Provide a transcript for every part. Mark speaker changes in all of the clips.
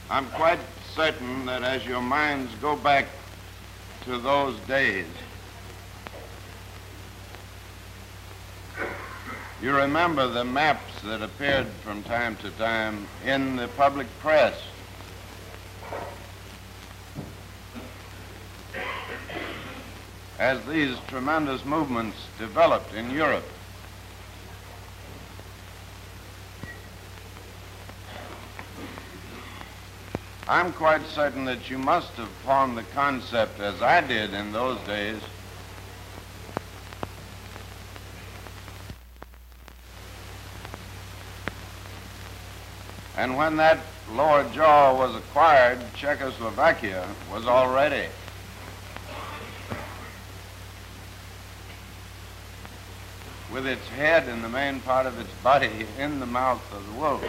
Speaker 1: I'm quite certain that as your minds go back to those days, you remember the maps that appeared from time to time in the public press. As these tremendous movements developed in Europe. I'm quite certain that you must have formed the concept, as I did in those days, and when that lower jaw was acquired, Czechoslovakia was already with its head and the main part of its body in the mouth of the wolf.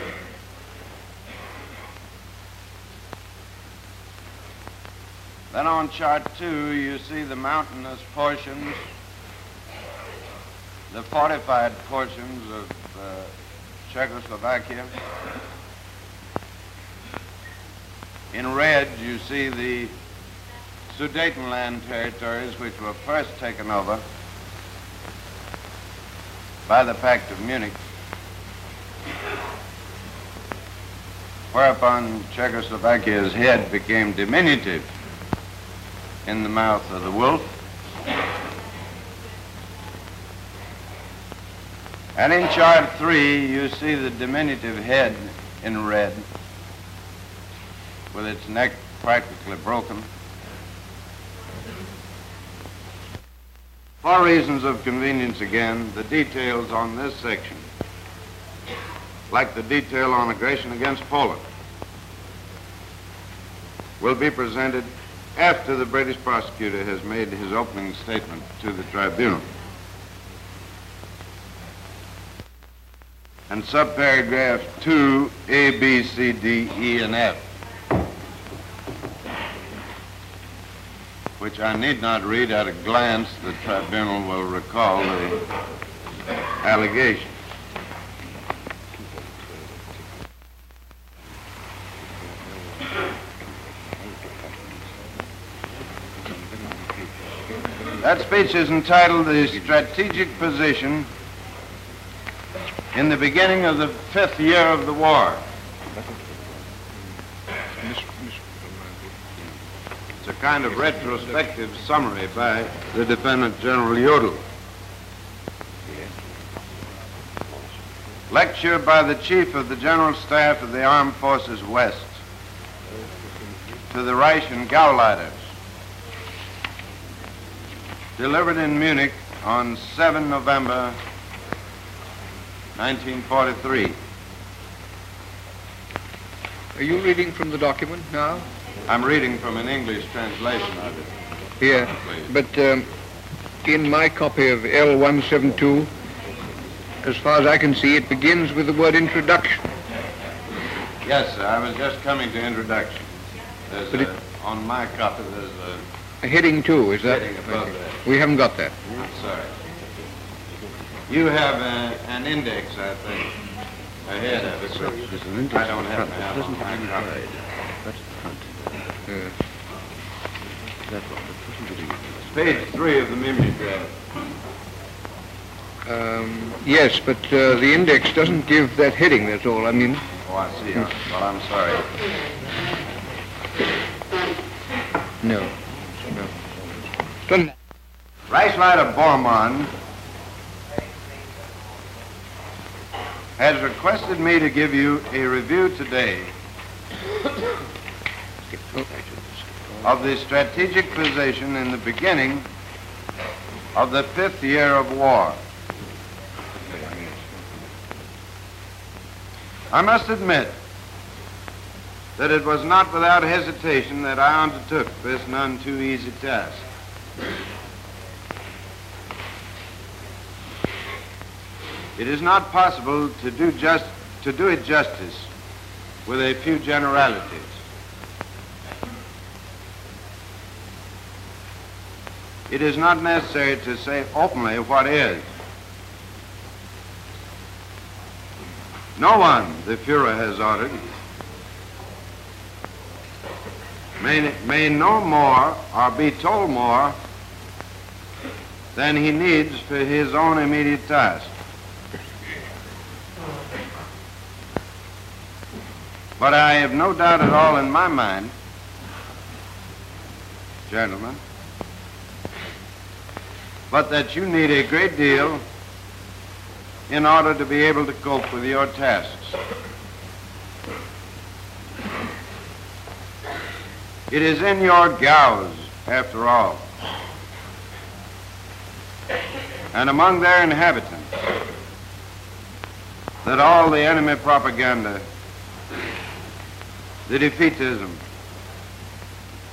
Speaker 1: Then on chart 2, you see the mountainous portions, the fortified portions of Czechoslovakia. In red, you see the Sudetenland territories, which were first taken over by the Pact of Munich, whereupon Czechoslovakia's head became diminutive in the mouth of the wolf. And in chart 3, you see the diminutive head in red, with its neck practically broken. For reasons of convenience again, the details on this section, like the detail on aggression against Poland, will be presented after the British prosecutor has made his opening statement to the tribunal. And subparagraph 2, A, B, C, D, E, and F, which I need not read at a glance. The tribunal will recall the allegation. That speech is entitled "The Strategic Position in the Beginning of the Fifth Year of the War." It's a kind of retrospective summary by the defendant, General Jodl. Lecture by the Chief of the General Staff of the Armed Forces West to the Reich and Gauleiters, delivered in Munich on 7 November 1943.
Speaker 2: Are you reading from the document now?
Speaker 1: I'm reading from an English translation of it.
Speaker 2: Here, but in my copy of L172, as far as I can see, it begins with the word introduction.
Speaker 1: Yes, sir, I was just coming to introduction. On my copy, there's
Speaker 2: a heading 2, is that?
Speaker 1: Heading above that.
Speaker 2: We haven't got that.
Speaker 1: I'm sorry. You have an index, I think, ahead of it. I don't have that on my copy.
Speaker 2: That's the front.
Speaker 1: Page 3 of the mimeograph.
Speaker 2: Yes, but the index doesn't give that heading, that's all. I mean...
Speaker 1: Oh, I see. Well, I'm sorry.
Speaker 2: No.
Speaker 1: Reichsleiter Bormann has requested me to give you a review today of the strategic position in the beginning of the fifth year of war. I must admit that it was not without hesitation that I undertook this none too easy task. It is not possible to do it justice with a few generalities. It is not necessary to say openly what is. No one, the Fuhrer has ordered, may know more or be told more than he needs for his own immediate task. But I have no doubt at all in my mind, gentlemen, but that you need a great deal in order to be able to cope with your tasks. It is in your gauze, after all, and among their inhabitants, that all the enemy propaganda, the defeatism,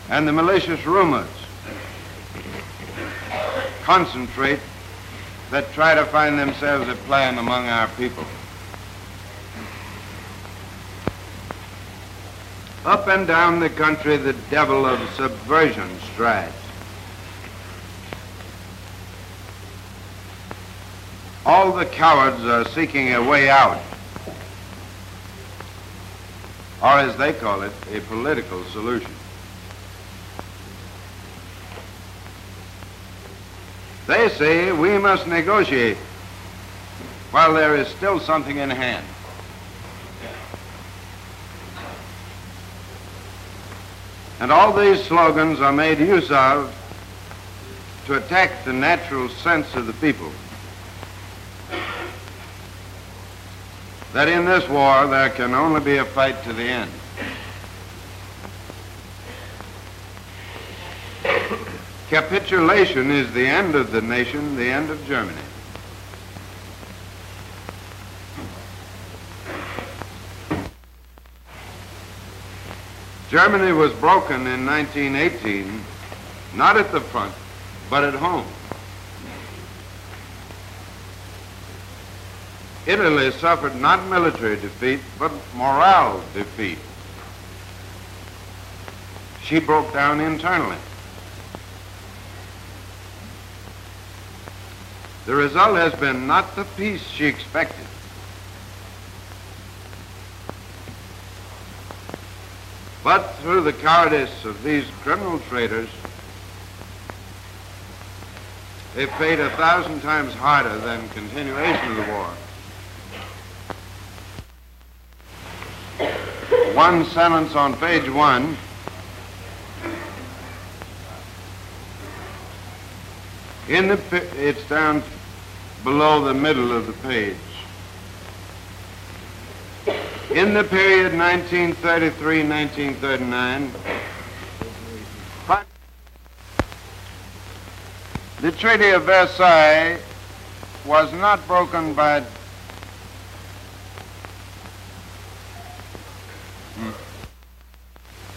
Speaker 1: and the malicious rumors concentrate that try to find themselves at play among our people. Up and down the country, the devil of subversion strides. All the cowards are seeking a way out, or as they call it, a political solution. They say we must negotiate while there is still something in hand. And all these slogans are made use of to attack the natural sense of the people that in this war there can only be a fight to the end. Capitulation is the end of the nation, the end of Germany. Germany was broken in 1918, not at the front, but at home. Italy suffered not military defeat, but moral defeat. She broke down internally. The result has been not the peace she expected, but through the cowardice of these criminal traitors, a fate 1,000 times harder than continuation of the war. One sentence on page 1 it's down below the middle of the page. In the period 1933-1939, the Treaty of Versailles was not broken by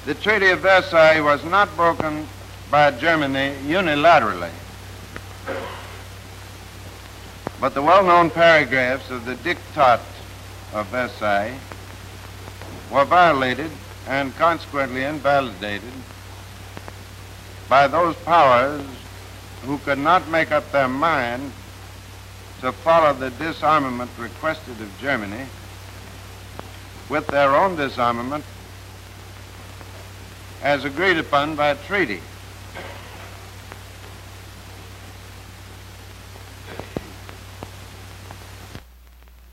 Speaker 1: The Treaty of Versailles was not broken by Germany unilaterally, but the well-known paragraphs of the Diktat of Versailles were violated and consequently invalidated by those powers who could not make up their mind to follow the disarmament requested of Germany with their own disarmament as agreed upon by treaty.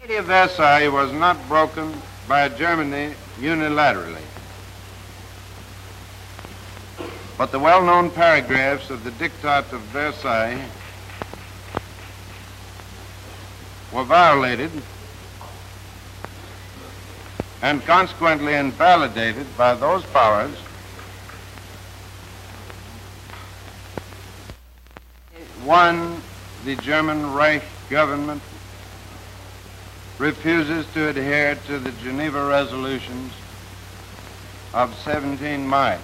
Speaker 1: The Treaty of Versailles was not broken by Germany unilaterally, but the well-known paragraphs of the Diktat of Versailles were violated and consequently invalidated by those powers one, the German Reich government refuses to adhere to the Geneva resolutions of 17 March.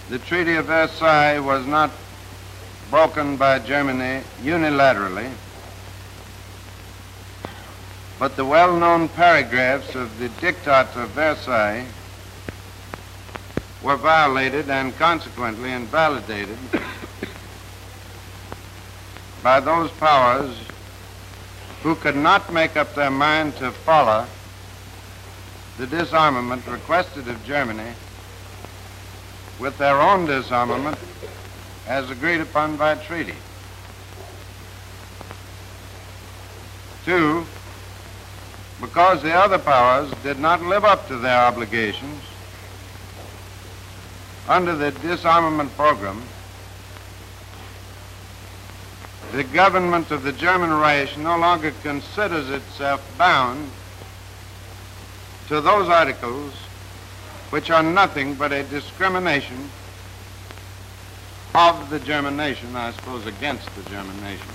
Speaker 1: The Treaty of Versailles was not broken by Germany unilaterally, but the well-known paragraphs of the Diktat of Versailles were violated and consequently invalidated by those powers who could not make up their mind to follow the disarmament requested of Germany with their own disarmament as agreed upon by treaty. 2, because the other powers did not live up to their obligations under the disarmament program, the government of the German Reich no longer considers itself bound to those articles which are nothing but a discrimination of the German nation, I suppose, against the German nation.